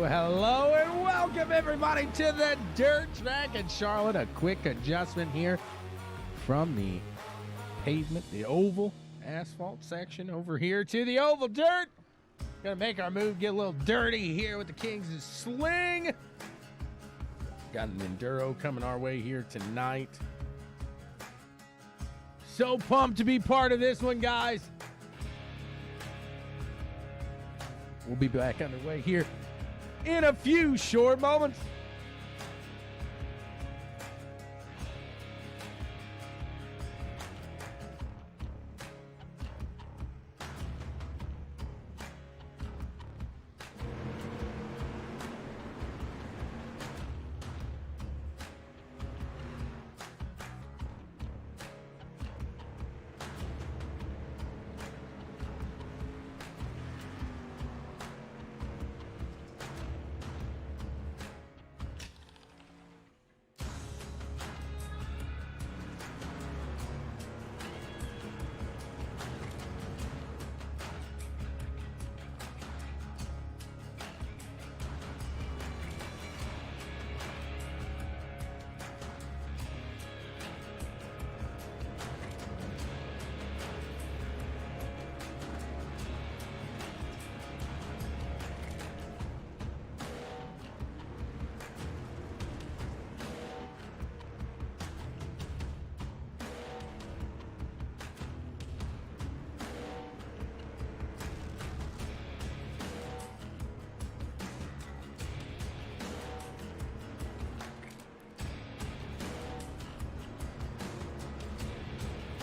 hello, and welcome everybody to the dirt track in Charlotte. A quick adjustment here from the pavement, the oval asphalt section over here to the oval dirt. Gonna make our move, get a little dirty here with the Kings of Sling. Got an Enduro coming our way here tonight. So pumped to be part of this one, guys. We'll be back underway here in a few short moments.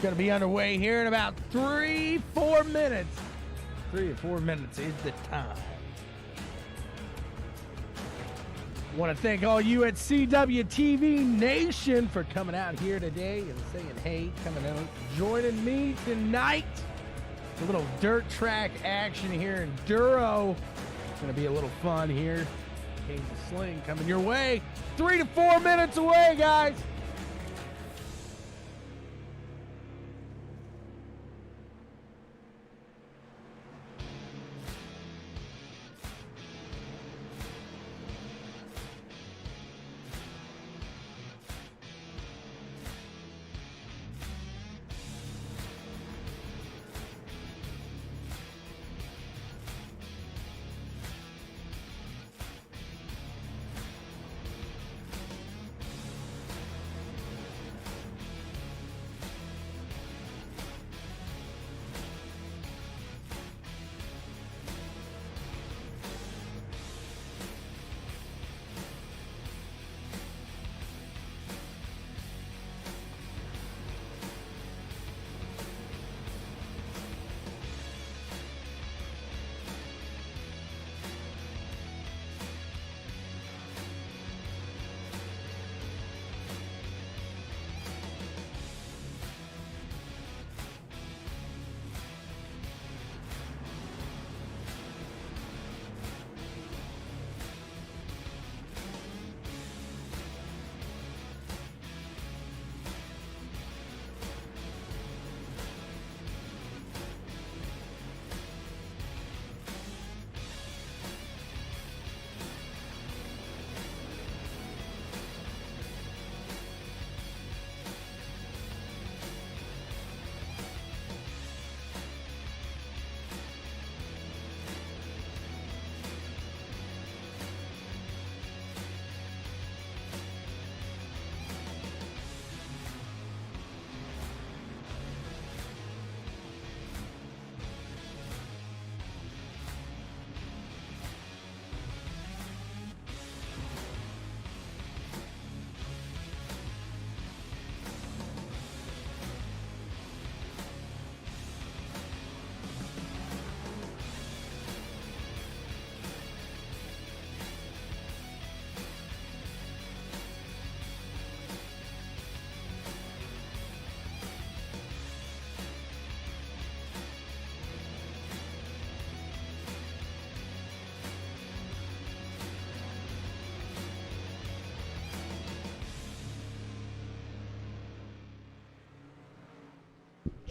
Going to be underway here in about 3-4 minutes. 3 or 4 minutes is the time. Want to thank all you at CWTV Nation for coming out here today and saying hey, coming out, joining me tonight. A little dirt track action here in Enduro. It's going to be a little fun here. Kings of Sling coming your way. 3 to 4 minutes away, guys.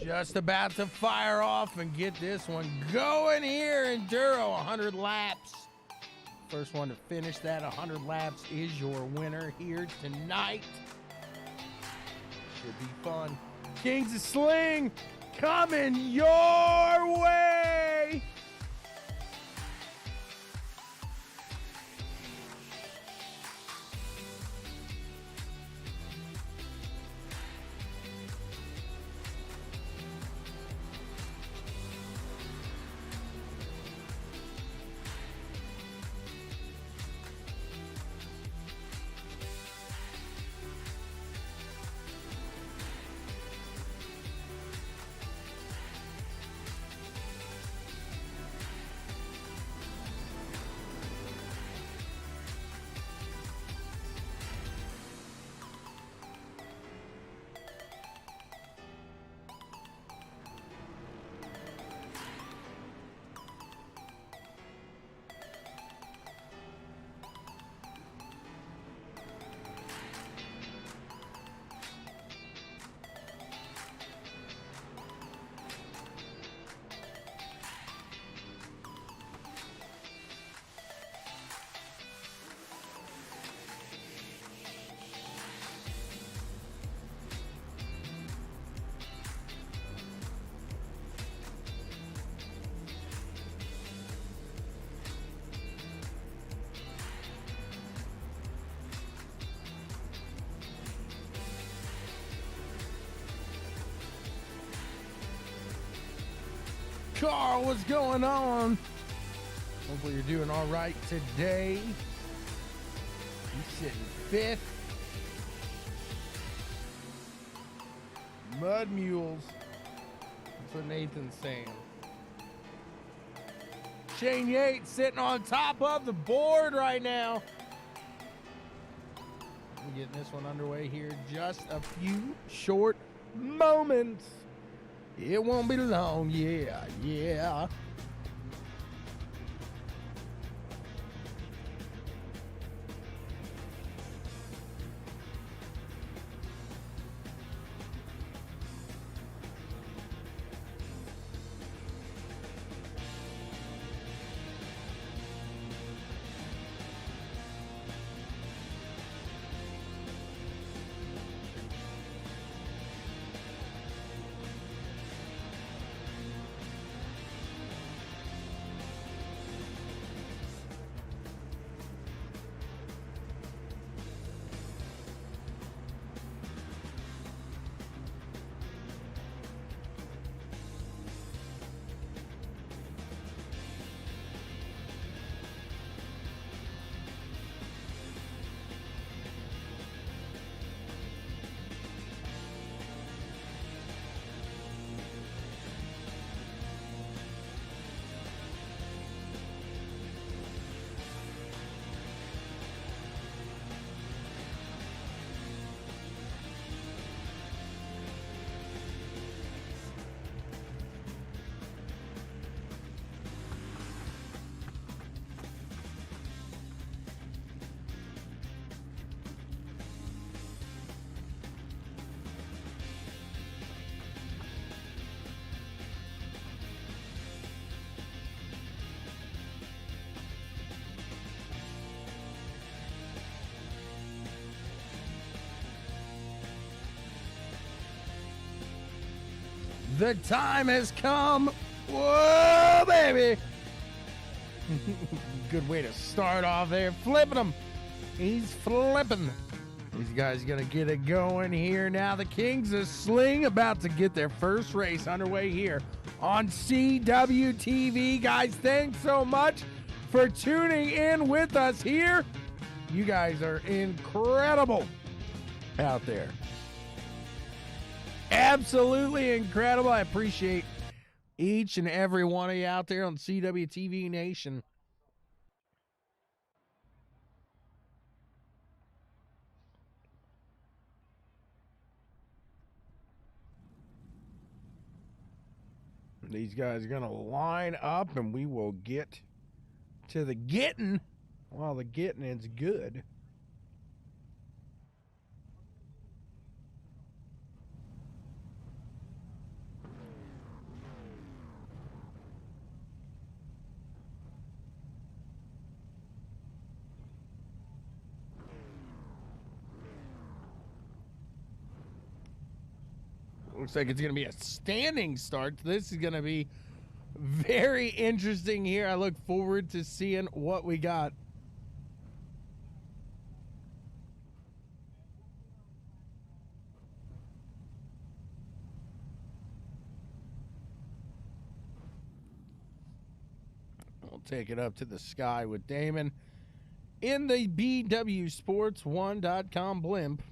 Just about to fire off and get this one going here. Enduro, 100 laps First one to finish that 100 laps is your winner here tonight. Should be fun. Kings of Sling coming your way. Carl, what's going on? Hopefully you're doing all right today. He's sitting fifth. Mud Mules. That's what Nathan's saying. Shane Yates sitting on top of the board right now. We're getting this one underway here in just a few short moments. It won't be long, yeah. The time has come. Whoa, baby. Good way to start off there. Flipping him. He's flipping. These guys going to get it going here now. The Kings of Sling about to get their first race underway here on CWTV. Guys, thanks so much for tuning in with us here. You guys are incredible out there. Absolutely incredible. I appreciate each and every one of you out there on CWTV Nation. These guys are going to line up and we will get to the getting while the getting is good. Looks like it's going to be a standing start. This is going to be very interesting here. I look forward to seeing what we got. We'll take it up to the sky with Damon in the BWSPORTS1.com blimp.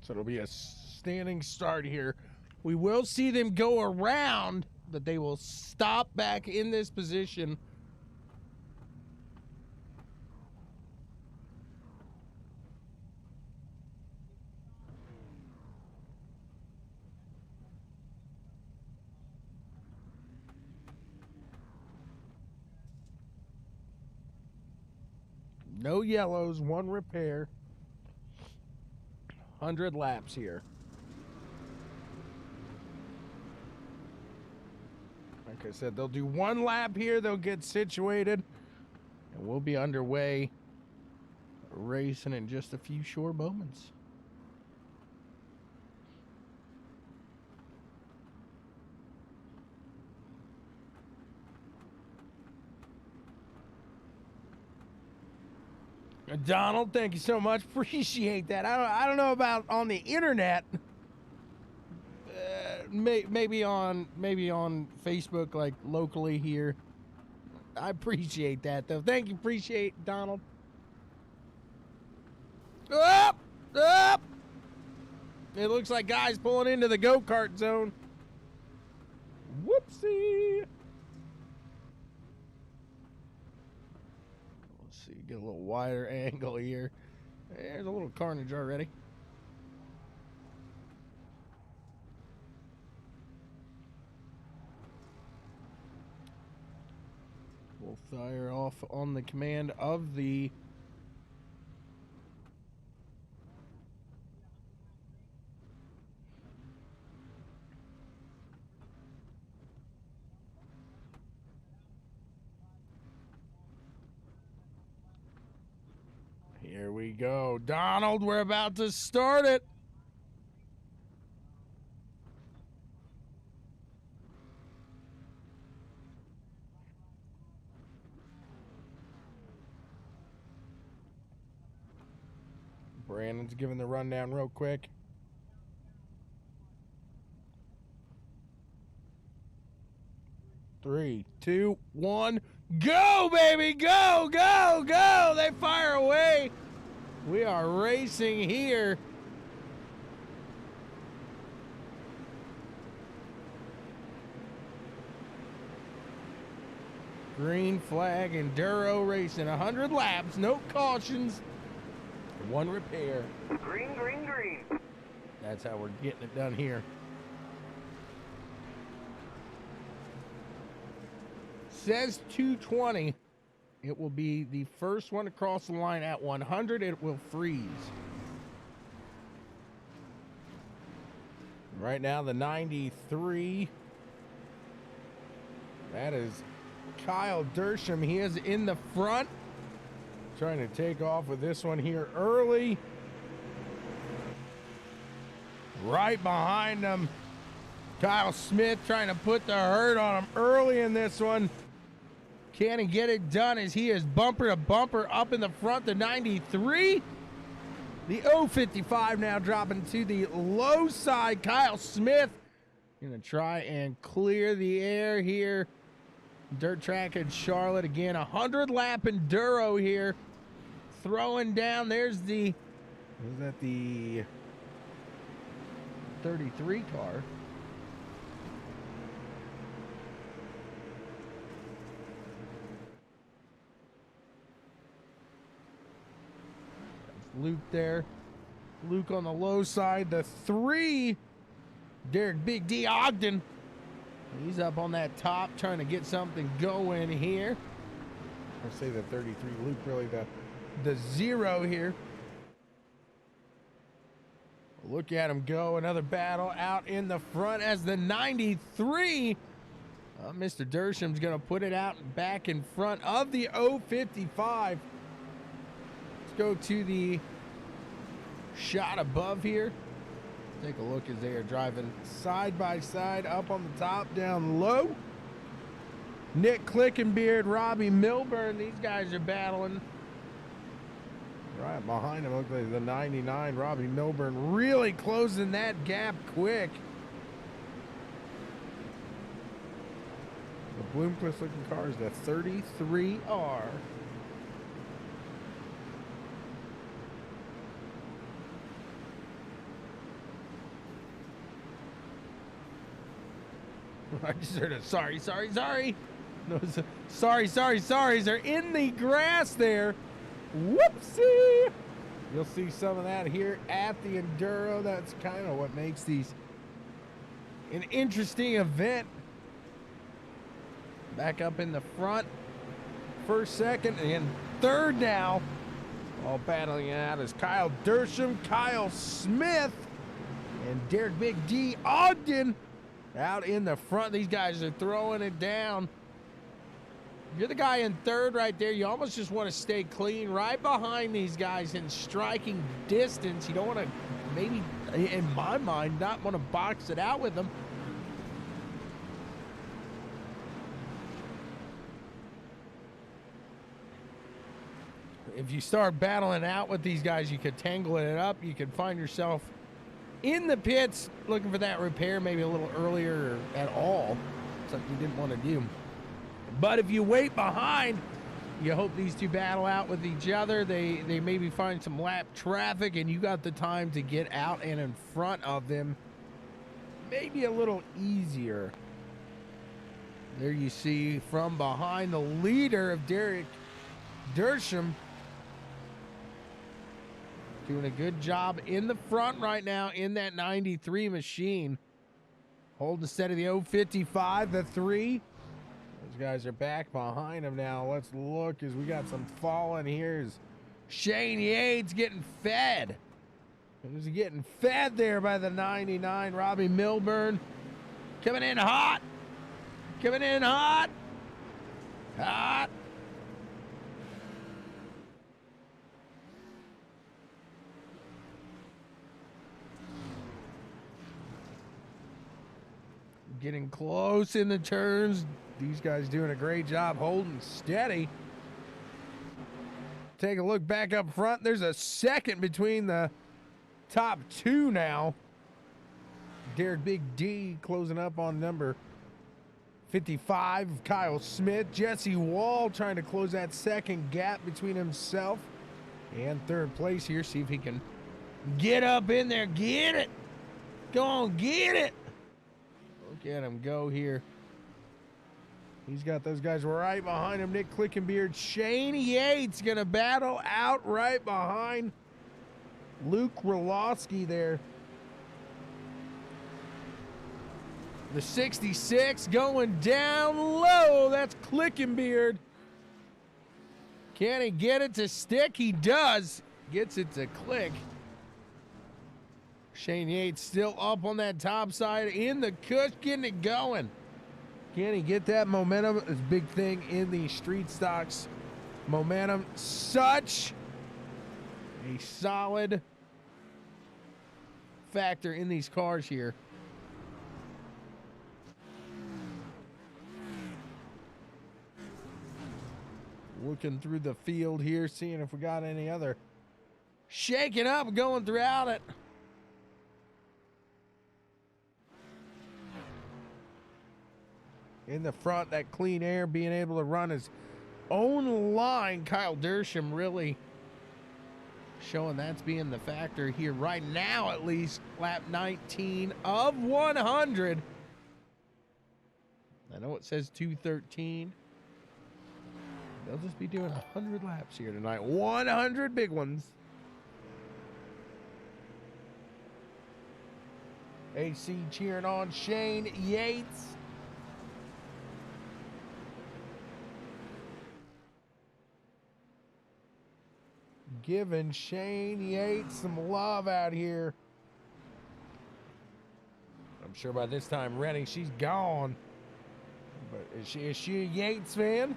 So it'll be a standing start here. We will see them go around, but they will stop back in this position. No yellows, one repair. 100 laps here. Like I said, they'll do one lap here, they'll get situated, and we'll be underway racing in just a few short moments. Donald, thank you so much. Appreciate that. I don't know about on the internet. Maybe on Facebook, like locally here. I appreciate that though. Thank you. Appreciate Donald. Up. It looks like guys pulling into the go-kart zone. Whoopsie. Get a little wider angle here. There's a little carnage already. We'll fire off on the command of the Here we go. Donald, we're about to start it. Brandon's giving the rundown real quick. Three, two, one, go, baby, go, go, go. They fire away. We are racing here. Green flag Enduro racing. 100 laps, no cautions, one repair. Green, green, green. That's how we're getting it done here. Says 220. It will be the first one across the line at 100. It will freeze. Right now, the 93. That is Kyle Dersham. He is in the front. Trying to take off with this one here early. Right behind him, Kyle Smith trying to put the hurt on him early in this one. Can he get it done as he is bumper to bumper up in the front, the 93. The 055 now dropping to the low side. Kyle Smith going to try and clear the air here. Dirt track in Charlotte again. 100 lap Enduro here. Throwing down. There's the, is that the 33 car? Luke there. Luke on the low side. The 3, Derek Big D Ogden. He's up on that top trying to get something going here. I'll say the 33, Luke really the 0 here. Look at him go. Another battle out in the front as the 93. Mr. Dersham's going to put it out and back in front of the 055. Let's go to the shot above here. Take a look as they are driving side by side, up on the top, down low. Nick Clickenbeard, Robbie Milburn, these guys are battling. Right behind him, looks like the 99, Robbie Milburn, really closing that gap quick. The Bloomquist looking car is the 33R. I just heard a sorry. No, sorry. They're in the grass there. Whoopsie. You'll see some of that here at the Enduro. That's kind of what makes these an interesting event. Back up in the front. First, second, and third now. All battling it out is Kyle Dersham, Kyle Smith, and Derek Big D Ogden. Out in the front, these guys are throwing it down. You're the guy in third right there. You almost just want to stay clean right behind these guys in striking distance. You don't want to, maybe, in my mind, not want to box it out with them. If you start battling out with these guys, you could tangle it up. You could find yourself in the pits looking for that repair maybe a little earlier or at all. Something you didn't want to do. But if you wait behind, you hope these two battle out with each other. They maybe find some lap traffic and you got the time to get out and in front of them. Maybe a little easier. There you see from behind the leader of Derek Dersham. Doing a good job in the front right now in that 93 machine. Holding steady the 055, the 3. Those guys are back behind him now. Let's look as we got some falling here. As Shane Yates getting fed. Who's getting fed there by the 99, Robbie Milburn. Coming in hot. Coming in hot. Hot. Getting close in the turns. These guys doing a great job holding steady. Take a look back up front. There's a second between the top 2 now. Derek Big D closing up on number 55, Kyle Smith. Jesse Wall trying to close that second gap between himself and third place here. See if he can get up in there. Get it. Go on, get it. Look at him go here. He's got those guys right behind him. Nick Clickenbeard, Shane Yates gonna battle out right behind Luke Rolowski there. The 66 going down low. That's Clickenbeard. Can he get it to stick? He does. Gets it to click. Shane Yates still up on that top side in the cush, getting it going. Can he get that momentum? It's a big thing in the street stocks. Momentum, such a solid factor in these cars here. Looking through the field here, seeing if we got any other shaking up going throughout it. In the front, that clean air, being able to run his own line. Kyle Dersham really showing that's being the factor here right now, at least. Lap 19 of 100. I know it says 213. They'll just be doing 100 laps here tonight. 100 big ones. AC cheering on Shane Yates. Giving Shane Yates some love out here. I'm sure by this time, Rennie, she's gone. But is she a Yates fan?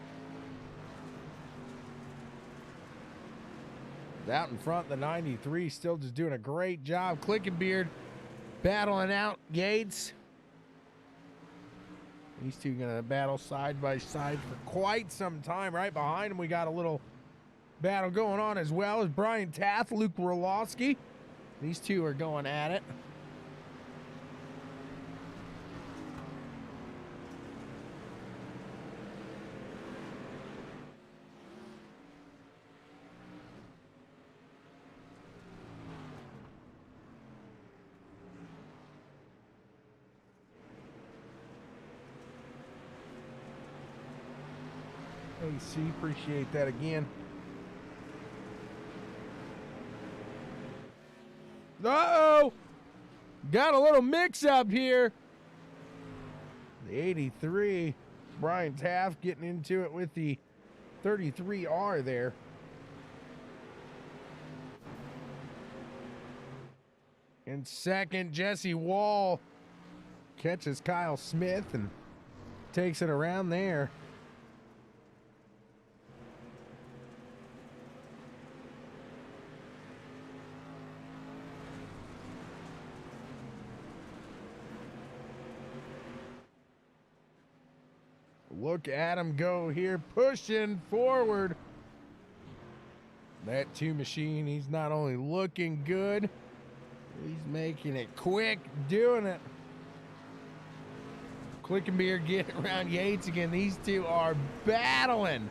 Out in front, the 93 still just doing a great job. Clickenbeard battling out Yates. These two gonna battle side by side for quite some time. Right behind them, we got a little battle going on as well as Brian Taft, Luke Orlowski. These two are going at it. AC, appreciate that again. Uh-oh! Got a little mix-up here. The 83, Brian Taft getting into it with the 33R there. In second, Jesse Wall catches Kyle Smith and takes it around there. Look at him go here, pushing forward. That 2 machine, he's not only looking good, he's making it quick, doing it. Clickenbeard getting around Yates again. These two are battling.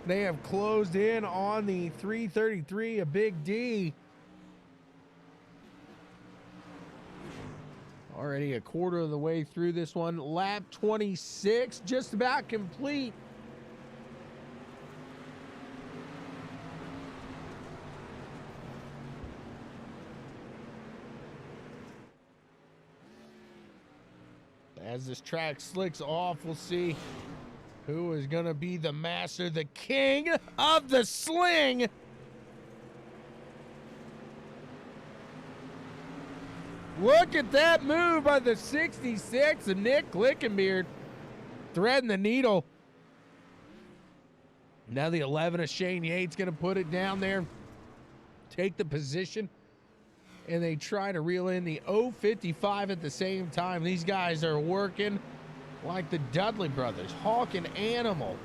They have closed in on the 333, a big D. Already a quarter of the way through this one. Lap 26, just about complete. As this track slicks off, we'll see who is going to be the master, the king of the sling. Look at that move by the 66 of Nick Clickenbeard. Threading the needle. Now the 11 of Shane Yates going to put it down there. Take the position. And they try to reel in the 055 at the same time. These guys are working like the Dudley brothers. Hawk and Animal.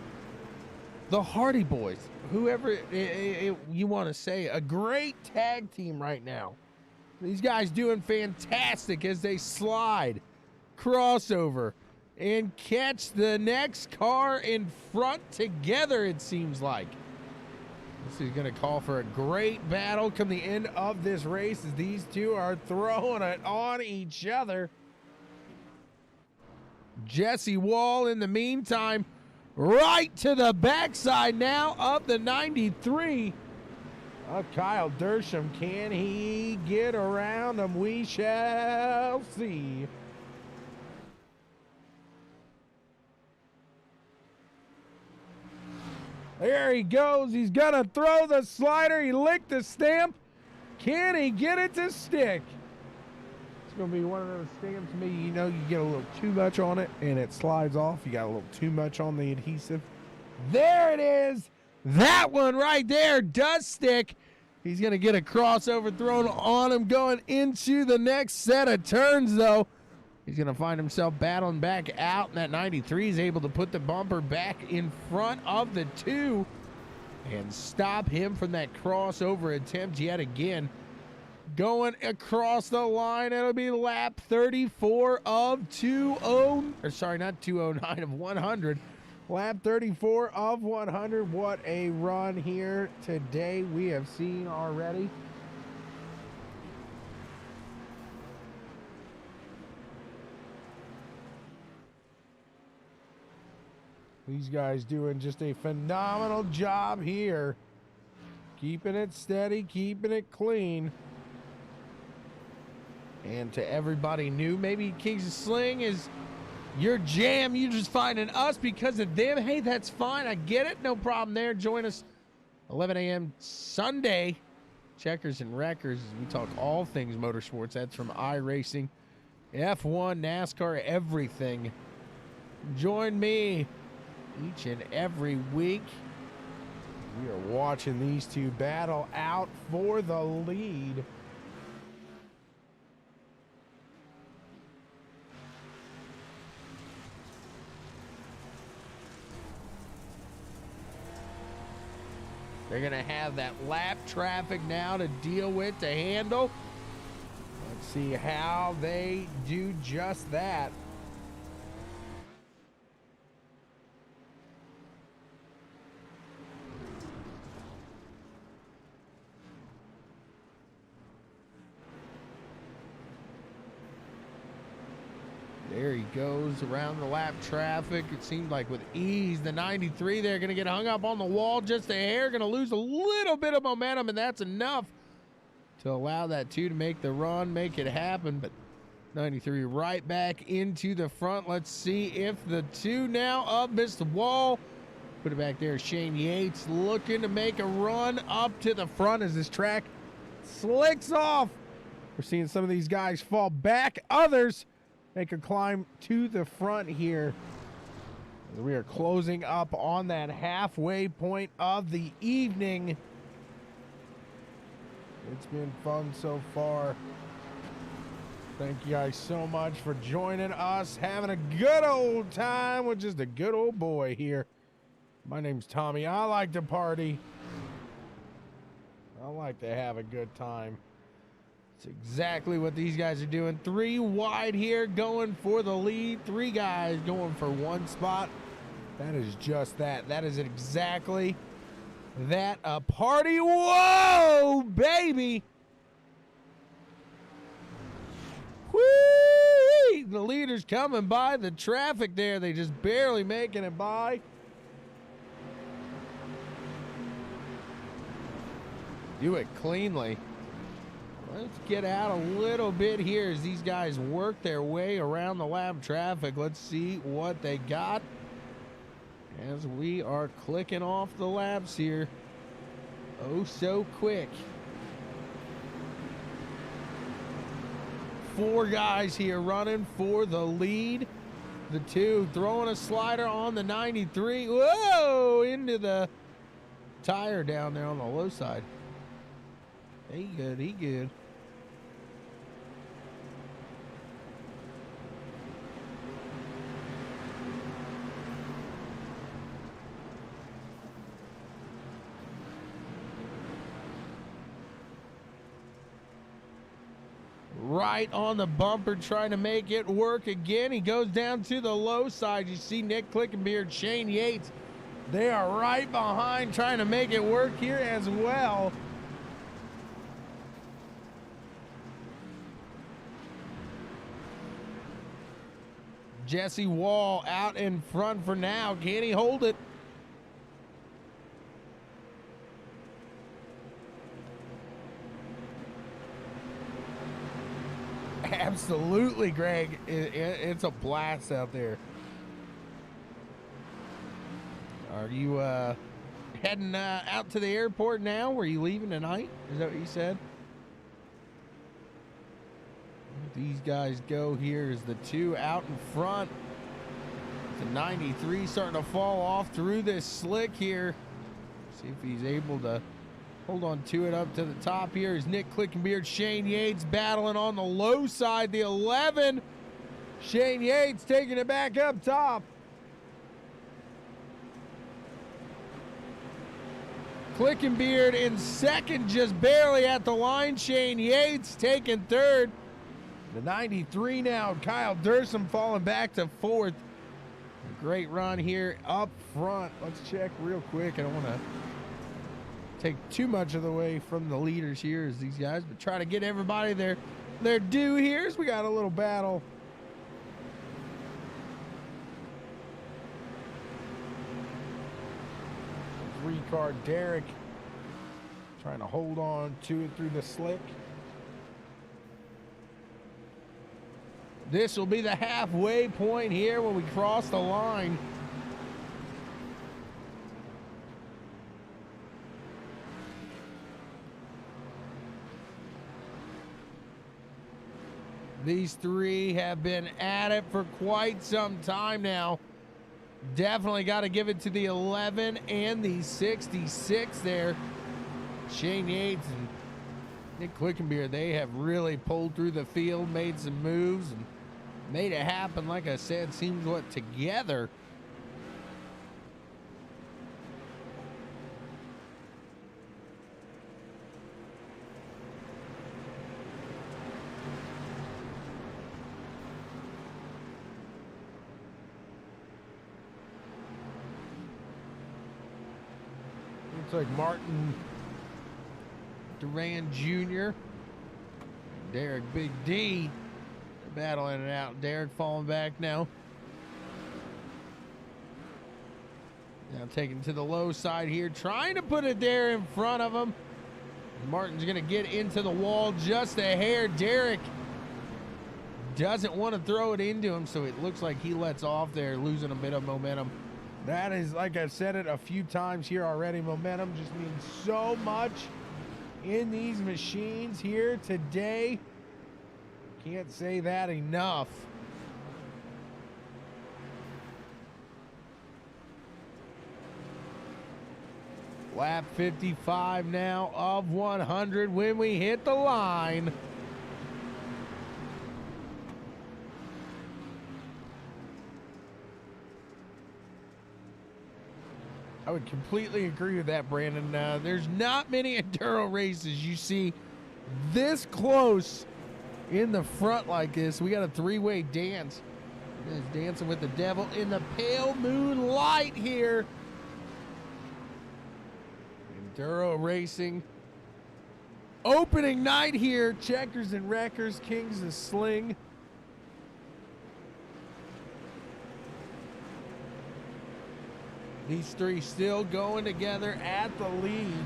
The Hardy Boys. Whoever you want to say. A great tag team right now. These guys doing fantastic as they slide, crossover, and catch the next car in front together, it seems like. This is going to call for a great battle come the end of this race as these two are throwing it on each other. Jesse Wall, in the meantime, right to the backside now of the 93. Kyle Dersham, can he get around him? We shall see. There he goes. He's going to throw the slider. He licked the stamp. Can he get it to stick? It's going to be one of those stamps, maybe, you know, you get a little too much on it and it slides off. You got a little too much on the adhesive. There it is. That one right there does stick. He's going to get a crossover thrown on him going into the next set of turns, though. He's going to find himself battling back out, and that 93 is able to put the bumper back in front of the 2 and stop him from that crossover attempt yet again. Going across the line, it'll be lap 34 of 100. Lap 34 of 100. What a run here today we have seen already. These guys doing just a phenomenal job here. Keeping it steady, keeping it clean. And to everybody new, maybe Kings of Sling is your jam. You just finding us because of them. Hey, that's fine. I get it. No problem there. Join us 11 a.m. Sunday. Checkers and Wreckers as we talk all things motorsports. That's from iRacing, F1, NASCAR, everything. Join me each and every week. We are watching these two battle out for the lead. They're going to have that lap traffic now to deal with, to handle. Let's see how they do just that. There he goes around the lap traffic. It seemed like with ease, the 93 there going to get hung up on the wall just a hair, going to lose a little bit of momentum, and that's enough to allow that 2 to make the run, make it happen. But 93 right back into the front. Let's see if the 2 now up, missed the wall. Put it back there. Shane Yates looking to make a run up to the front as this track slicks off. We're seeing some of these guys fall back. Others make a climb to the front here. We are closing up on that halfway point of the evening. It's been fun so far. Thank you guys so much for joining us, having a good old time with just a good old boy here. My name's Tommy. I like to party. I like to have a good time. It's exactly what these guys are doing. 3 wide here, going for the lead. 3 guys going for 1 spot. That is just that. That is exactly that. A party. Whoa, baby. Whee! The leader's coming by the traffic there. They just barely making it by. Do it cleanly. Let's get out a little bit here as these guys work their way around the lap traffic. Let's see what they got as we are clicking off the laps here. Oh, so quick. 4 guys here running for the lead. The 2 throwing a slider on the 93. Whoa! Into the tire down there on the low side. He good. He good. Right on the bumper, trying to make it work again. He goes down to the low side. You see Nick Clickenbeard, Shane Yates. They are right behind, trying to make it work here as well. Jesse Wall out in front for now. Can he hold it? Absolutely, Greg. It's a blast out there. Are you heading out to the airport now? Were you leaving tonight? Is that what you said? These guys go here as the 2 out in front. The 93 starting to fall off through this slick here. See if he's able to hold on to it up to the top here. Is Nick Clickenbeard, Shane Yates battling on the low side. The 11. Shane Yates taking it back up top. Clickenbeard in second, just barely at the line. Shane Yates taking third. The 93 now, Kyle Durson falling back to 4th. Great run here up front. Let's check real quick. I don't want to take too much of the way from the leaders here as these guys, but try to get everybody their due here as we got a little battle. Three-car Derek trying to hold on to it through the slick. This will be the halfway point here when we cross the line. These three have been at it for quite some time now. Definitely got to give it to the 11 and the 66 there. Shane Yates and Nick Quickenbeer, they have really pulled through the field, made some moves, and made it happen. Like I said, seems what together. Looks like Martin Duran Jr., Derek Big D, battling it out. Derek falling back now. Now taking to the low side here, trying to put it there in front of him. Martin's going to get into the wall just a hair. Derek doesn't want to throw it into him, so it looks like he lets off there, losing a bit of momentum. That is, like I've said it a few times here already, momentum just means so much in these machines here today. Can't say that enough. Lap 55 now of 100 when we hit the line. I would completely agree with that, Brandon. There's not many enduro races you see this close in the front like this. We got a three-way dance. It's dancing with the devil in the pale moonlight here. Enduro racing. Opening night here. Checkers and Wreckers, Kings of Sling. These three still going together at the lead.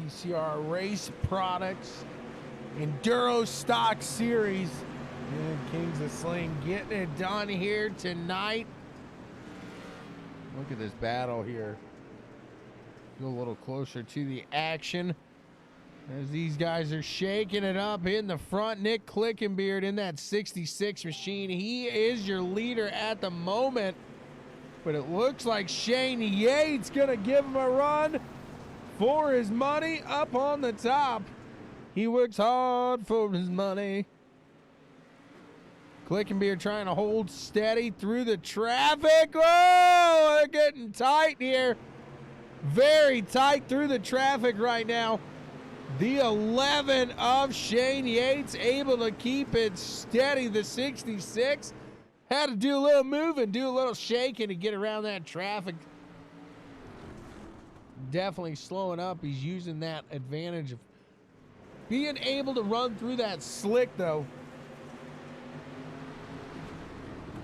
BCR Race Products Enduro Stock Series. And Kings of Sling getting it done here tonight. Look at this battle here. Go a little closer to the action as these guys are shaking it up in the front. Nick Clickenbeard in that 66 machine. He is your leader at the moment, but it looks like Shane Yates gonna give him a run for his money up on the top. He works hard for his money. Clickenbeard trying to hold steady through the traffic. Oh, they're getting tight here. Very tight through the traffic right now. The 11 of Shane Yates able to keep it steady. The 66 had to do a little moving, do a little shaking to get around that traffic. Definitely slowing up. He's using that advantage of being able to run through that slick, though,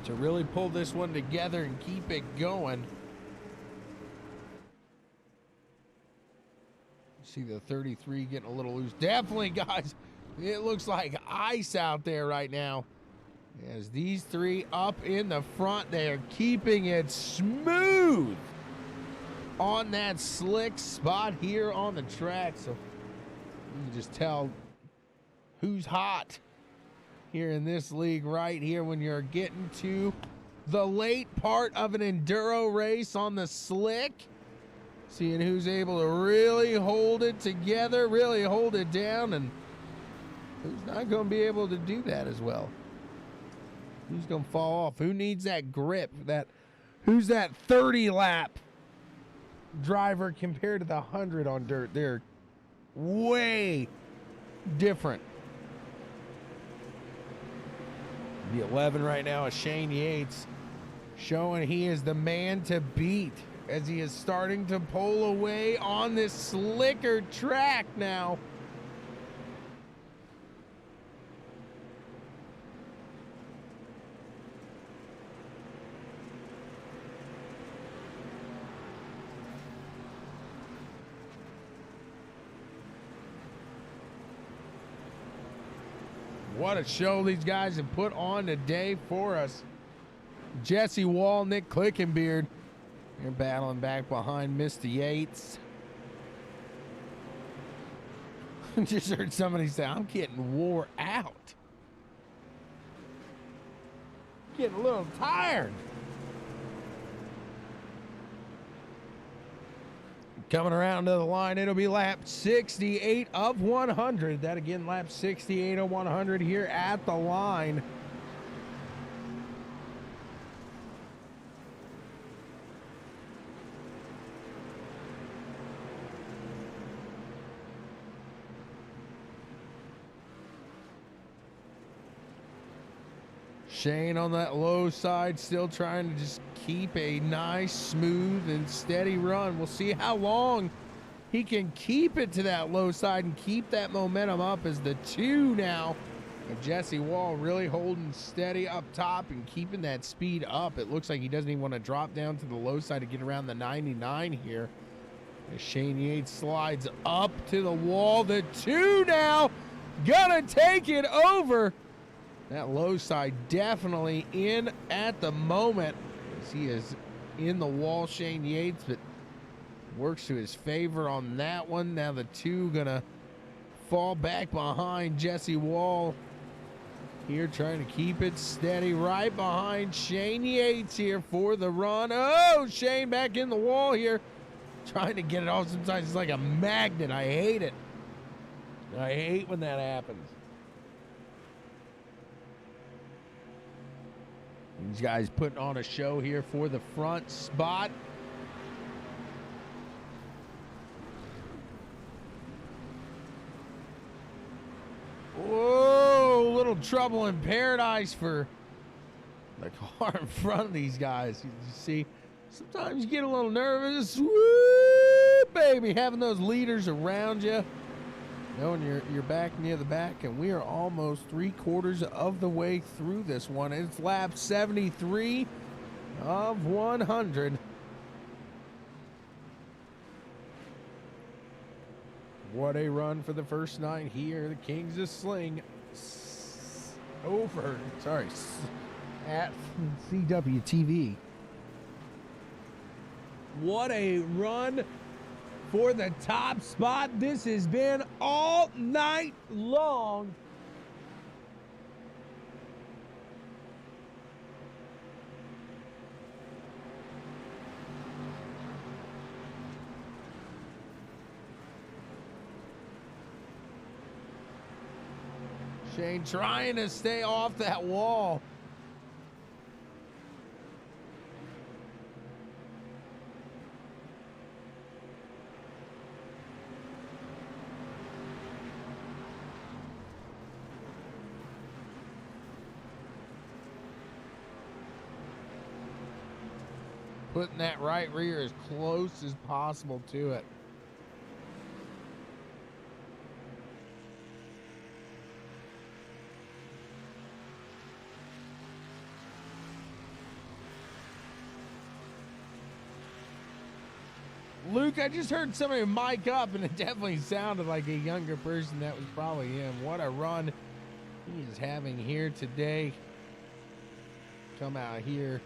to really pull this one together and keep it going. See the 33 getting a little loose. Definitely, guys, it looks like ice out there right now. As these three up in the front, they are keeping it smooth on that slick spot here on the track. So you can just tell who's hot here in this league right here when you're getting to the late part of an enduro race on the slick. Seeing who's able to really hold it together, really hold it down, and who's not going to be able to do that as well. Who's going to fall off? Who needs that grip? Who's that 30 lap driver compared to the 100 on dirt? They're way different. The 11 right now is Shane Yates, showing he is the man to beat as he is starting to pull away on this slicker track now. What a show these guys have put on today for us. Jesse Wall, Nick Clickenbeard. They're battling back behind Mr. Yates. Just heard somebody say, I'm getting wore out. Getting a little tired. Coming around to the line, it'll be lap 68 of 100. That again, lap 68 of 100 here at the line. Shane on that low side, still trying to just keep a nice, smooth, and steady run. We'll see how long he can keep it to that low side and keep that momentum up as the 2 now. And Jesse Wall really holding steady up top and keeping that speed up. It looks like he doesn't even want to drop down to the low side to get around the 99 here. As Shane Yates slides up to the wall. The 2 now gonna take it over. That low side definitely in at the moment as he is in the wall, Shane Yates, but works to his favor on that one. Now the 2 gonna fall back behind Jesse Wall here, trying to keep it steady right behind Shane Yates here for the run. Oh, Shane back in the wall here, trying to get it off. Sometimes it's like a magnet. I hate it. I hate when that happens. These guys putting on a show here for the front spot. Whoa, little trouble in paradise for the car in front of these guys. You see, sometimes you get a little nervous. Woo, baby, having those leaders around you. Knowing you're back near the back, and we are almost 3/4 of the way through this one. It's lap 73 of 100. What a run for the first night here. The Kings of Sling at CWTV. What a run for the top spot. This has been all night long. Shane trying to stay off that wall. Putting that right rear as close as possible to it. Luke, I just heard somebody mic up, and it definitely sounded like a younger person. That was probably him. What a run he is having here today. Come out here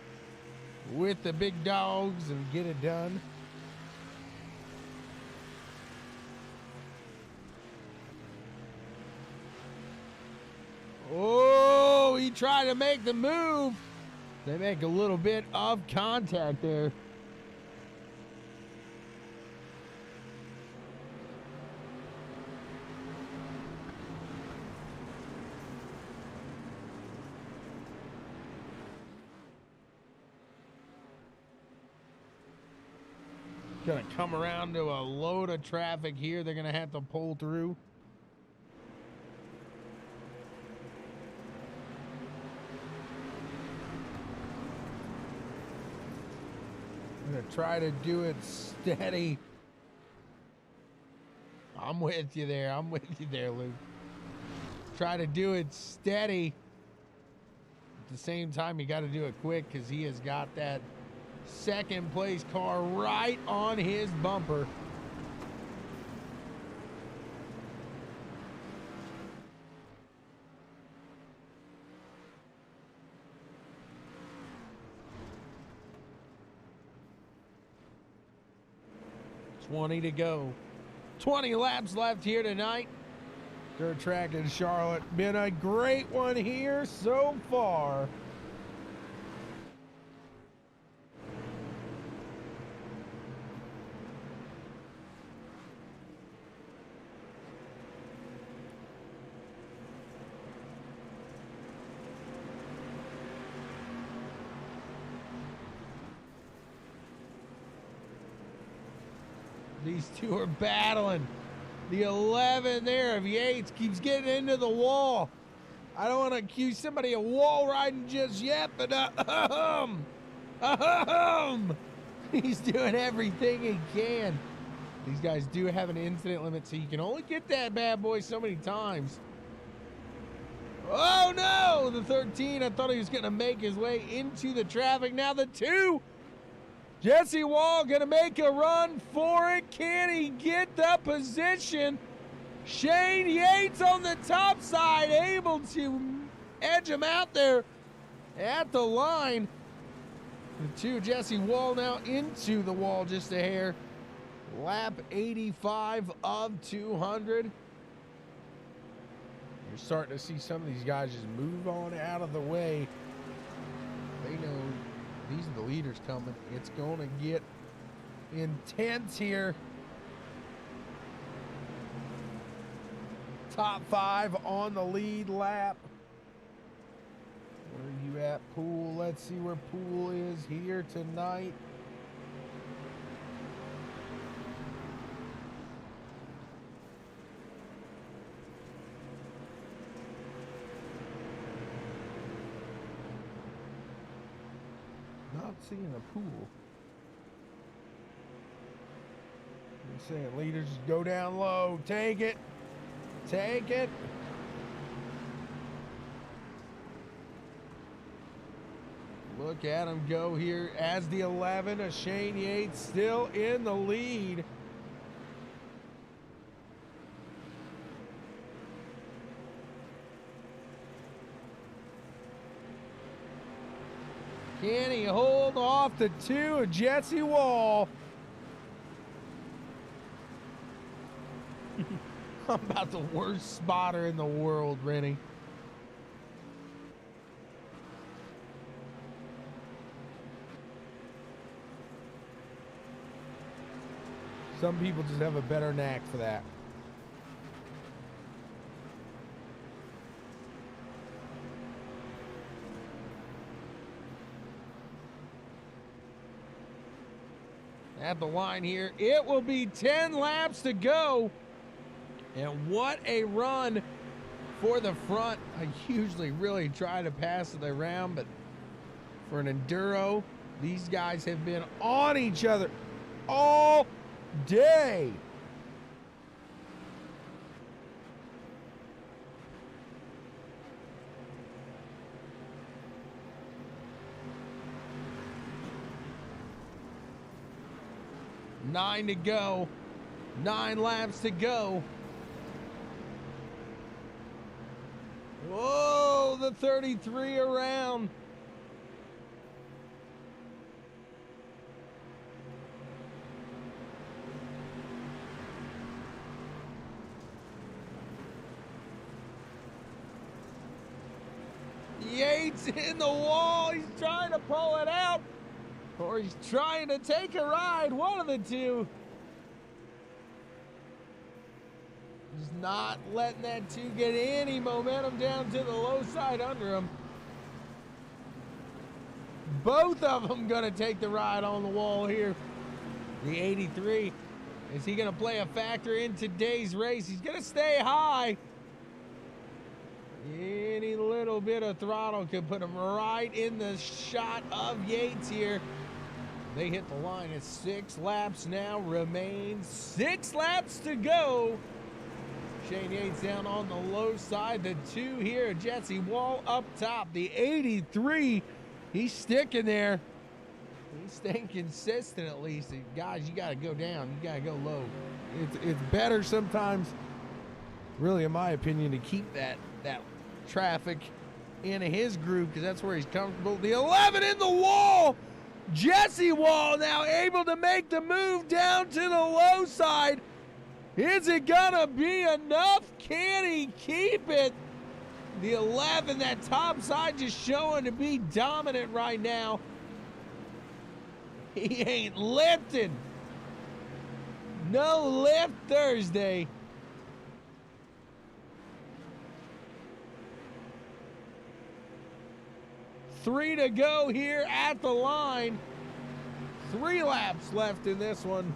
with the big dogs and get it done. Oh, he tried to make the move. They make a little bit of contact there. Gonna come around to a load of traffic here. They're gonna have to pull through. I'm going to try to do it steady. I'm with you there. I'm with you there, Luke. Try to do it steady. At the same time, you got to do it quick because he has got that second place car right on his bumper. $20 to go. 20 laps left here tonight. Dirt track in Charlotte. Been a great one here so far. These two are battling. The 11 there of Yates keeps getting into the wall. I don't want to accuse somebody of wall riding just yet, but he's doing everything he can. These guys do have an incident limit, so you can only get that bad boy so many times. Oh no, the 13, I thought he was gonna make his way into the traffic. Now the 2, Jesse Wall gonna make a run for it. Can he get the position? Shane Yates on the top side, able to edge him out there at the line. The 2, Jesse Wall now into the wall just a hair. Lap 85 of 200. You're starting to see some of these guys just move on out of the way. They know these are the leaders coming. It's going to get intense here. Top 5 on the lead lap. Where are you at, Poole? Let's see where Poole is here tonight. Not seeing a Pool. I'm saying leaders just go down low. Take it. Take it. Look at him go here as the 11 of Shane Yates still in the lead. Can he hold off the 2 of Jesse Wall? I'm about the worst spotter in the world, Rennie. Some people just have a better knack for that. At the line here, it will be 10 laps to go. And what a run for the front. I usually really try to pass it around, but for an enduro, these guys have been on each other all day. Nine to go. 9 laps to go. Whoa, the 33 around. Yates in the wall. He's trying to pull it out. Or he's trying to take a ride. One of the two. He's not letting that 2 get any momentum down to the low side under him. Both of them going to take the ride on the wall here. The 83. Is he going to play a factor in today's race? He's going to stay high. Any little bit of throttle could put him right in the shot of Yates here. They hit the line at 6 laps now remain. 6 laps to go. Shane Yates down on the low side. The 2 here, Jesse Wall up top. The 83, he's sticking there. He's staying consistent at least. Guys, you got to go down. You got to go low. It's better sometimes, really, in my opinion, to keep that traffic in his group because that's where he's comfortable. The 11 in the wall. Jesse Wall now able to make the move down to the low side. Is it gonna be enough? Can he keep it? The 11, that top side just showing to be dominant right now. He ain't lifting. No lift Thursday. Three to go here at the line. 3 laps left in this one.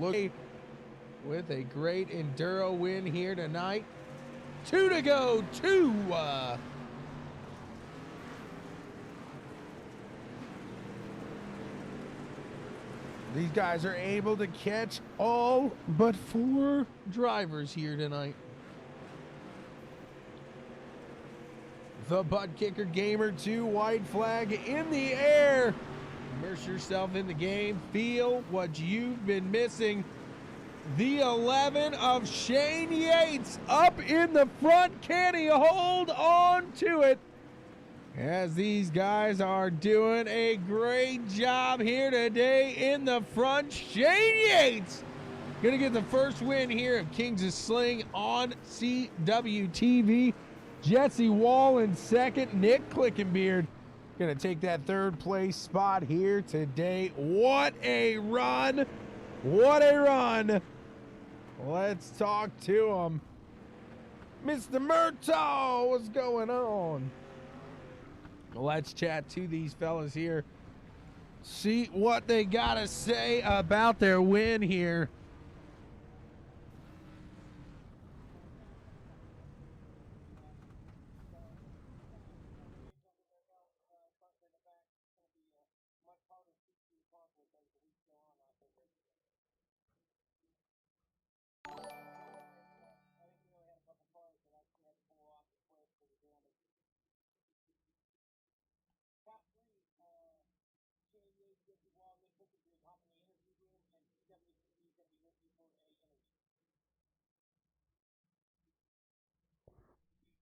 Look, with a great Enduro win here tonight. 2 to go, 2. These guys are able to catch all but 4 drivers here tonight. The ButtKicker Gamer 2 white flag in the air. Immerse yourself in the game. Feel what you've been missing. The 11 of Shane Yates up in the front. Can he hold on to it? As these guys are doing a great job here today in the front. Shane Yates gonna get the first win here of Kings of Sling on CWTV. Jesse Wall in second. Nick Clickenbeard gonna take that 3rd place spot here today. What a run! What a run! Let's talk to him. Mr. Murtaugh, what's going on? Let's chat to these fellas here. See what they gotta say about their win here.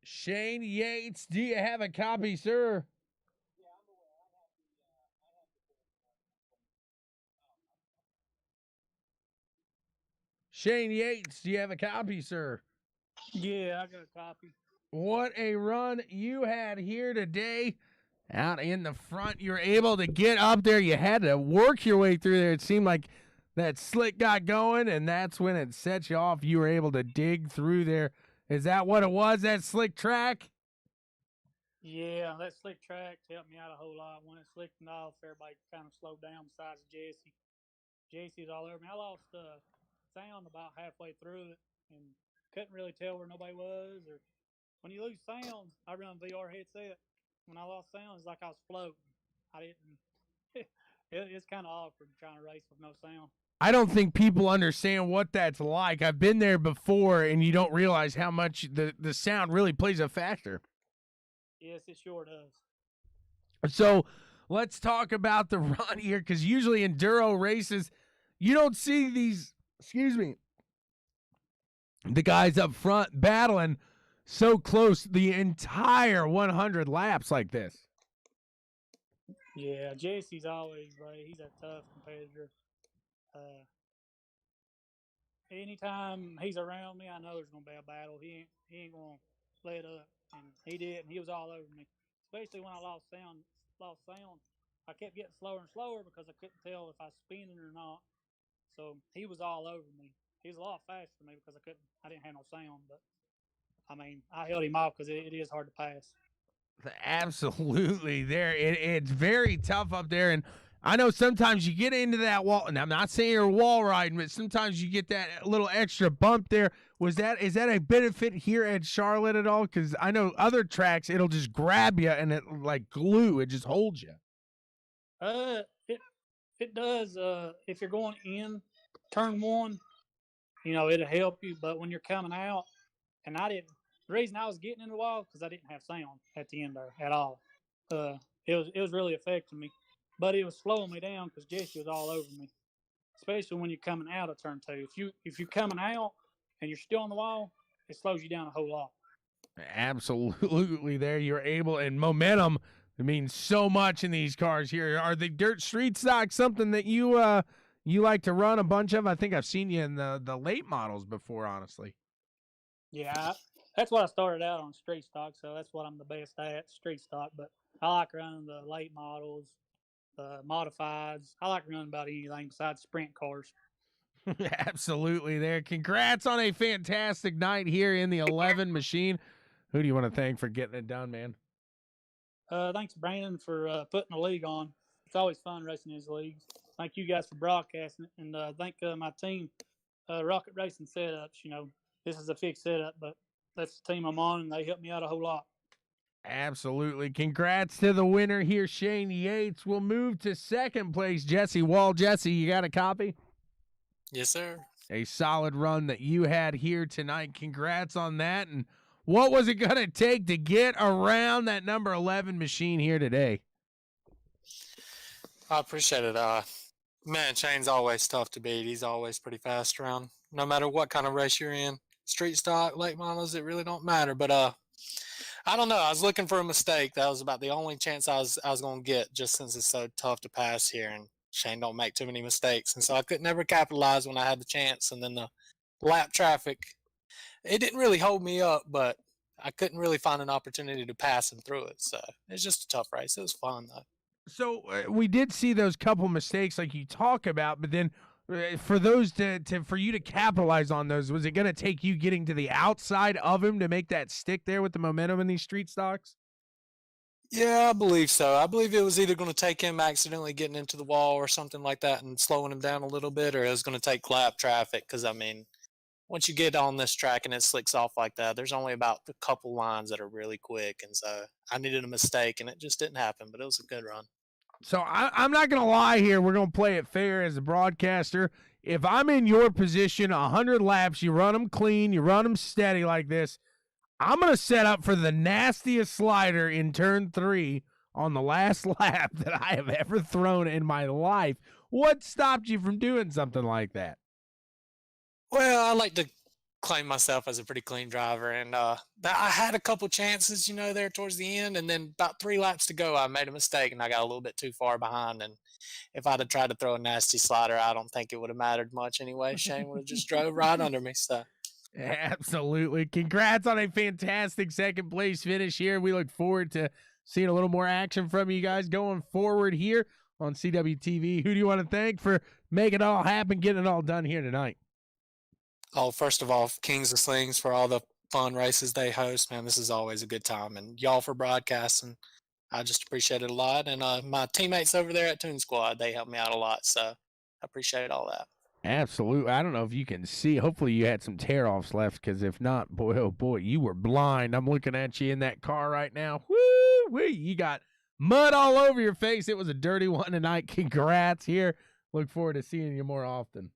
Shane Yates, do you have a copy, sir? Shane Yates, do you have a copy, sir? Yeah, I got a copy. What a run you had here today. Out in the front, you were able to get up there. You had to work your way through there. It seemed like that slick got going, and that's when it set you off. You were able to dig through there. Is that what it was, that slick track? Yeah, that slick track helped me out a whole lot. When it slicked off, everybody kind of slowed down besides Jesse. Jesse's all over me. I lost sound about halfway through it and couldn't really tell where nobody was. Or when you lose sound, I run VR headset. When I lost sound, it's like I was floating. I didn't. It's kind of awkward trying to race with no sound. I don't think people understand what that's like. I've been there before, and you don't realize how much the sound really plays a factor. Yes, it sure does. So let's talk about the run here, because usually enduro races, you don't see these, the guys up front battling so close the entire 100 laps like this. Yeah, Jesse's always right. He's a tough competitor. Anytime he's around me, I know there's gonna be a battle. He ain't gonna let up, and he did. And he was all over me, especially when I lost sound. I kept getting slower and slower because I couldn't tell if I was spinning or not. So he was all over me. He was a lot faster than me because I didn't have no sound. But I mean, I held him off because it is hard to pass. Absolutely, it's very tough up there, and I know sometimes you get into that wall, and I'm not saying you're wall riding, but sometimes you get that little extra bump there. Is that a benefit here at Charlotte at all? Because I know other tracks, it'll just grab you and it like glue, it just holds you. It does. If you're going in turn one, it'll help you. But when you're coming out, and the reason I was getting in the wall because I didn't have sound at the end there at all. It was really affecting me, but it was slowing me down because Jesse was all over me, especially when you're coming out of turn two. If you're coming out and you're still on the wall, it slows you down a whole lot. Absolutely, there you're able, and momentum means so much in these cars here. Are the dirt street stock something that you like to run a bunch of? I think I've seen you in the late models before, honestly. Yeah, that's what I started out on, street stock, so that's what I'm the best at, street stock. But I like running the late models, the modifieds. I like running about anything besides sprint cars. Absolutely there. Congrats on a fantastic night here in the 11 machine. Who do you want to thank for getting it done, man? Thanks, Brandon, for putting the league on. It's always fun racing these leagues. Thank you guys for broadcasting it, and thank my team, Rocket Racing Setups. This is a fixed setup, but that's the team I'm on, and they helped me out a whole lot. Absolutely. Congrats to the winner here, Shane Yates. We'll move to second place, Jesse Wall. Jesse, you got a copy? Yes, sir. A solid run that you had here tonight. Congrats on that. And what was it going to take to get around that number 11 machine here today? I appreciate it. Man, Shane's always tough to beat. He's always pretty fast around, no matter what kind of race you're in. Street stock, late models, it really don't matter. But I don't know. I was looking for a mistake. That was about the only chance I was going to get, just since it's so tough to pass here, and Shane don't make too many mistakes, and so I could never capitalize when I had the chance. And then the lap traffic, it didn't really hold me up, but I couldn't really find an opportunity to pass him through it. So it's just a tough race. It was fun though. So we did see those couple mistakes like you talk about, but then for those for you to capitalize on those, was it going to take you getting to the outside of him to make that stick there with the momentum in these street stocks? Yeah, I believe so. I believe it was either going to take him accidentally getting into the wall or something like that and slowing him down a little bit, or it was going to take lap traffic. Because I mean, once you get on this track and it slicks off like that, there's only about a couple lines that are really quick, and so I needed a mistake, and it just didn't happen. But it was a good run. So I'm not going to lie here. We're going to play it fair as a broadcaster. If I'm in your position, 100 laps, you run them clean, you run them steady like this, I'm going to set up for the nastiest slider in turn 3 on the last lap that I have ever thrown in my life. What stopped you from doing something like that? Well, I like to claim myself as a pretty clean driver, and I had a couple chances, there towards the end, and then about 3 laps to go, I made a mistake, and I got a little bit too far behind, and if I'd have tried to throw a nasty slider, I don't think it would have mattered much anyway. Shane would have just drove right under me, so. Absolutely. Congrats on a fantastic second place finish here. We look forward to seeing a little more action from you guys going forward here on CWTV. Who do you want to thank for making it all happen, getting it all done here tonight? Oh, first of all, Kings of Slings for all the fun races they host. Man, this is always a good time. And y'all for broadcasting. I just appreciate it a lot. And my teammates over there at Toon Squad, they helped me out a lot. So I appreciate all that. Absolutely. I don't know if you can see. Hopefully you had some tear-offs left, because if not, boy, oh boy, you were blind. I'm looking at you in that car right now. Woo-wee. You got mud all over your face. It was a dirty one tonight. Congrats here. Look forward to seeing you more often.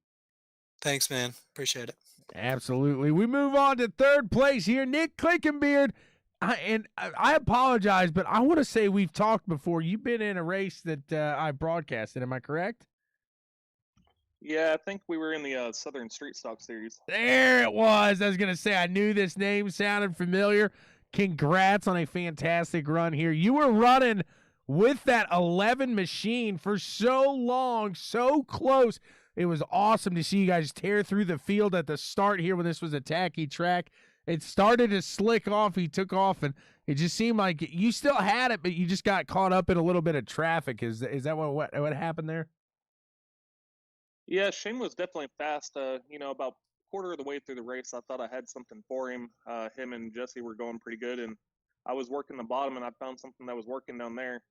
Thanks, man. Appreciate it. Absolutely. We move on to third place here. Nick Clickenbeard. I apologize, but I want to say we've talked before. You've been in a race that I broadcasted. Am I correct? Yeah, I think we were in the Southern Street Stock Series. There it was. I was going to say, I knew this name sounded familiar. Congrats on a fantastic run here. You were running with that 11 machine for so long, so close. It was awesome to see you guys tear through the field at the start here when this was a tacky track. It started to slick off. He took off, and it just seemed like you still had it, but you just got caught up in a little bit of traffic. Is that what happened there? Yeah, Shane was definitely fast. About quarter of the way through the race, I thought I had something for him. Him and Jesse were going pretty good, and I was working the bottom, and I found something that was working down there.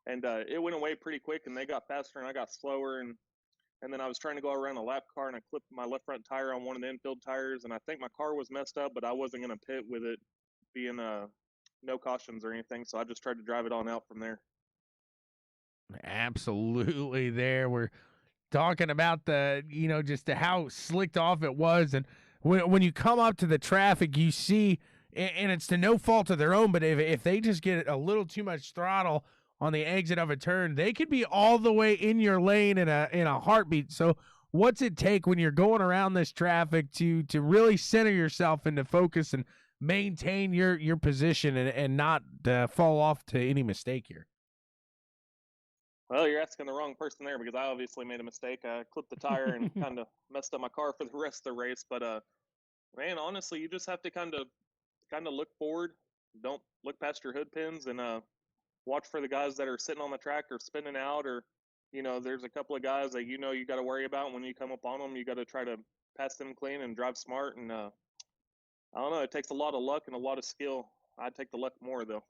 and it went away pretty quick, and they got faster and I got slower, and then I was trying to go around a lap car and I clipped my left front tire on one of the infield tires, and I think my car was messed up, but I wasn't going to pit with it being no cautions or anything, so I just tried to drive it on out from there. Absolutely. There we're talking about the, just how slicked off it was. And when you come up to the traffic, you see, and it's to no fault of their own, but if they just get a little too much throttle on the exit of a turn, they could be all the way in your lane in a heartbeat. So what's it take when you're going around this traffic to really center yourself into focus and maintain your position and not fall off to any mistake here? Well, you're asking the wrong person there, because I obviously made a mistake. I clipped the tire and kind of messed up my car for the rest of the race. But man, honestly, you just have to kind of look forward. Don't look past your hood pins, and watch for the guys that are sitting on the track or spinning out, or there's a couple of guys that you got to worry about. When you come up on them, you got to try to pass them clean and drive smart. And I don't know, it takes a lot of luck and a lot of skill. I'd take the luck more, though.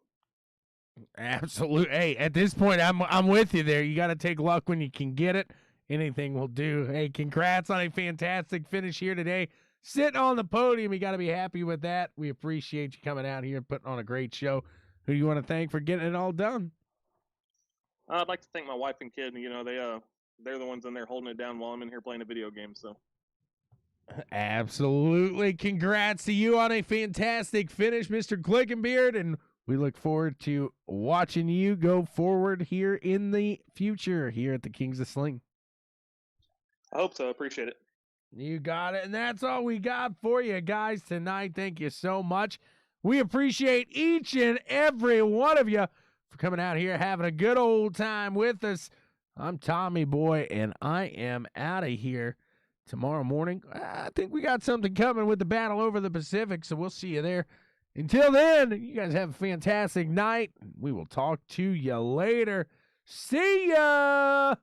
Absolutely. Hey, at this point, I'm with you there. You got to take luck when you can get it. Anything will do. Hey, congrats on a fantastic finish here today. Sitting on the podium, you got to be happy with that. We appreciate you coming out here and putting on a great show. Who you want to thank for getting it all done? I'd like to thank my wife and kid. They're the ones in there holding it down while I'm in here playing a video game. So. Absolutely. Congrats to you on a fantastic finish, Mr. Clickenbeard, and we look forward to watching you go forward here in the future here at the Kings of Sling. I hope so. Appreciate it. You got it. And that's all we got for you guys tonight. Thank you so much. We appreciate each and every one of you for coming out here, having a good old time with us. I'm Tommy Boy, and I am out of here. Tomorrow morning, I think we got something coming with the battle over the Pacific, so we'll see you there. Until then, you guys have a fantastic night. We will talk to you later. See ya!